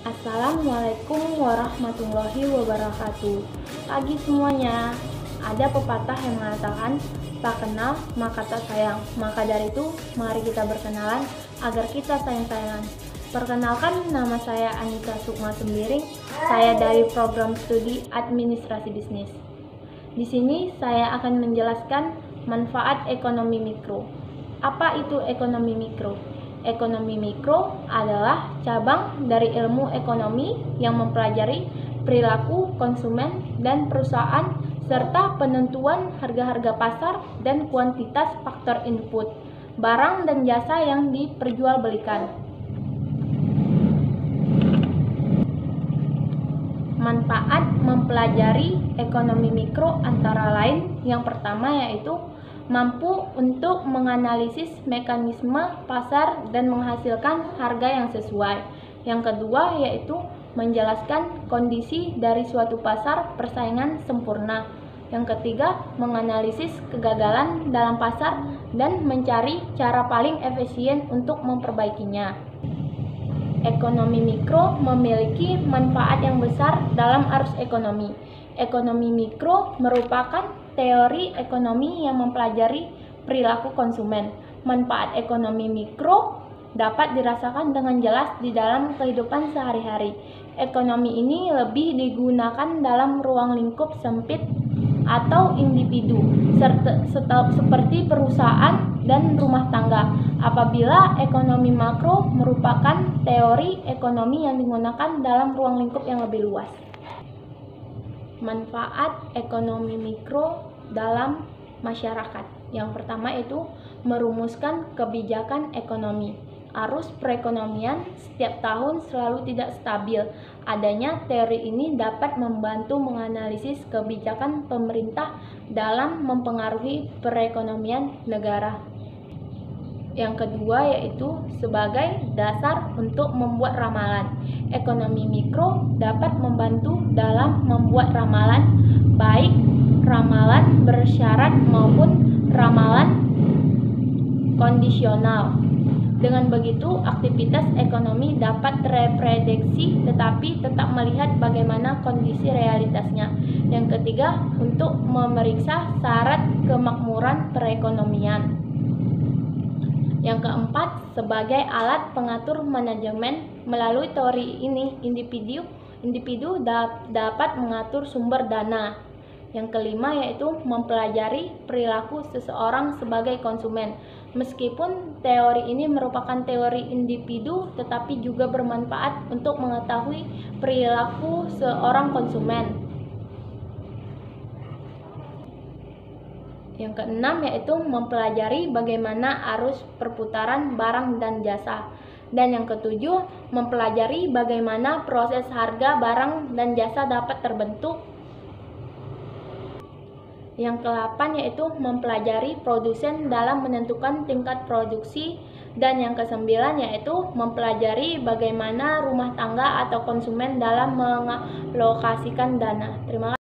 Assalamualaikum warahmatullahi wabarakatuh. Pagi semuanya. Ada pepatah yang mengatakan, tak kenal maka tak sayang. Maka dari itu, mari kita berkenalan agar kita sayang-sayangan. Perkenalkan, nama saya Anita Sukma Sembiring. Saya dari program studi Administrasi Bisnis. Di sini saya akan menjelaskan manfaat ekonomi mikro. Apa itu ekonomi mikro? Ekonomi mikro adalah cabang dari ilmu ekonomi yang mempelajari perilaku konsumen dan perusahaan serta penentuan harga-harga pasar dan kuantitas faktor input, barang dan jasa yang diperjualbelikan. Manfaat mempelajari ekonomi mikro antara lain yang pertama yaitu mampu untuk menganalisis mekanisme pasar dan menghasilkan harga yang sesuai. Yang kedua yaitu menjelaskan kondisi dari suatu pasar persaingan sempurna. Yang ketiga, menganalisis kegagalan dalam pasar dan mencari cara paling efisien untuk memperbaikinya. Ekonomi mikro memiliki manfaat yang besar dalam arus ekonomi. Ekonomi mikro merupakan teori ekonomi yang mempelajari perilaku konsumen. Manfaat ekonomi mikro dapat dirasakan dengan jelas di dalam kehidupan sehari-hari. Ekonomi ini lebih digunakan dalam ruang lingkup sempit atau individu, seperti perusahaan dan rumah tangga. Apabila ekonomi makro merupakan teori ekonomi yang digunakan dalam ruang lingkup yang lebih luas. Manfaat ekonomi mikro dalam masyarakat. Yang pertama itu merumuskan kebijakan ekonomi. Arus perekonomian setiap tahun selalu tidak stabil. Adanya teori ini dapat membantu menganalisis kebijakan pemerintah dalam mempengaruhi perekonomian negara. Yang kedua yaitu sebagai dasar untuk membuat ramalan. Ekonomi mikro dapat membantu dalam membuat ramalan, baik ramalan bersyarat maupun ramalan kondisional. Dengan begitu, aktivitas ekonomi dapat terprediksi tetapi tetap melihat bagaimana kondisi realitasnya. Yang ketiga, untuk memeriksa syarat kemakmuran perekonomian. Yang keempat, sebagai alat pengatur manajemen. Melalui teori ini, individu dapat mengatur sumber dana. Yang kelima yaitu mempelajari perilaku seseorang sebagai konsumen. Meskipun teori ini merupakan teori individu, tetapi juga bermanfaat untuk mengetahui perilaku seorang konsumen. Yang keenam yaitu mempelajari bagaimana arus perputaran barang dan jasa. Dan yang ketujuh, mempelajari bagaimana proses harga barang dan jasa dapat terbentuk. Yang ke-8 yaitu mempelajari produsen dalam menentukan tingkat produksi. Dan yang ke-9 yaitu mempelajari bagaimana rumah tangga atau konsumen dalam mengalokasikan dana. Terima kasih.